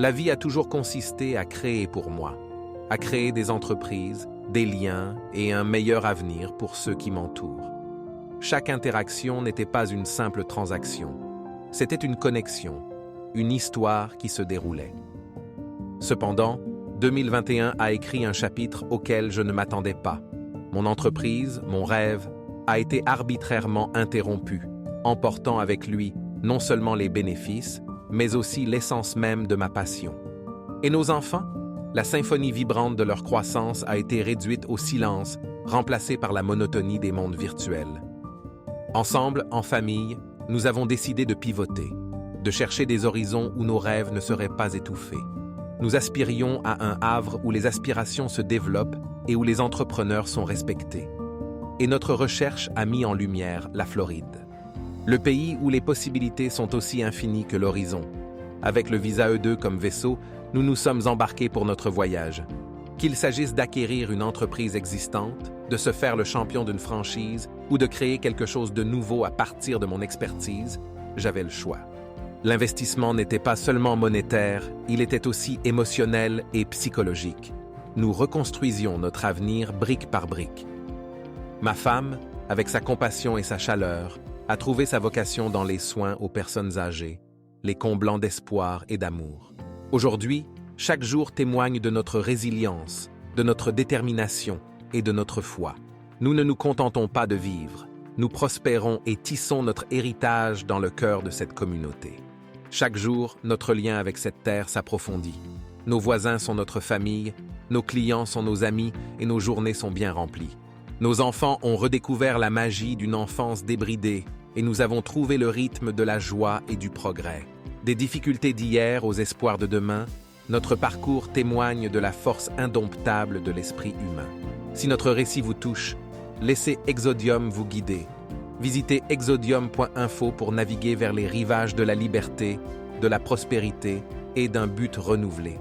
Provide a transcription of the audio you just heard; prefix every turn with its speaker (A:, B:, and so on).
A: La vie a toujours consisté à créer pour moi, à créer des entreprises, des liens et un meilleur avenir pour ceux qui m'entourent. Chaque interaction n'était pas une simple transaction, c'était une connexion, une histoire qui se déroulait. Cependant, 2021 a écrit un chapitre auquel je ne m'attendais pas. Mon entreprise, mon rêve, a été arbitrairement interrompu, emportant avec lui non seulement les bénéfices, mais aussi l'essence même de ma passion. Et nos enfants? La symphonie vibrante de leur croissance a été réduite au silence, remplacée par la monotonie des mondes virtuels. Ensemble, en famille, nous avons décidé de pivoter, de chercher des horizons où nos rêves ne seraient pas étouffés. Nous aspirions à un havre où les aspirations se développent et où les entrepreneurs sont respectés. Et notre recherche a mis en lumière la Floride. Le pays où les possibilités sont aussi infinies que l'horizon. Avec le visa E2 comme vaisseau, nous nous sommes embarqués pour notre voyage. Qu'il s'agisse d'acquérir une entreprise existante, de se faire le champion d'une franchise ou de créer quelque chose de nouveau à partir de mon expertise, j'avais le choix. L'investissement n'était pas seulement monétaire, il était aussi émotionnel et psychologique. Nous reconstruisions notre avenir brique par brique. Ma femme, avec sa compassion et sa chaleur, a trouvé sa vocation dans les soins aux personnes âgées, les comblant d'espoir et d'amour. Aujourd'hui, chaque jour témoigne de notre résilience, de notre détermination et de notre foi. Nous ne nous contentons pas de vivre, nous prospérons et tissons notre héritage dans le cœur de cette communauté. Chaque jour, notre lien avec cette terre s'approfondit. Nos voisins sont notre famille, nos clients sont nos amis et nos journées sont bien remplies. Nos enfants ont redécouvert la magie d'une enfance débridée et nous avons trouvé le rythme de la joie et du progrès. Des difficultés d'hier aux espoirs de demain, notre parcours témoigne de la force indomptable de l'esprit humain. Si notre récit vous touche, laissez Exodium vous guider. Visitez exodium.info pour naviguer vers les rivages de la liberté, de la prospérité et d'un but renouvelé.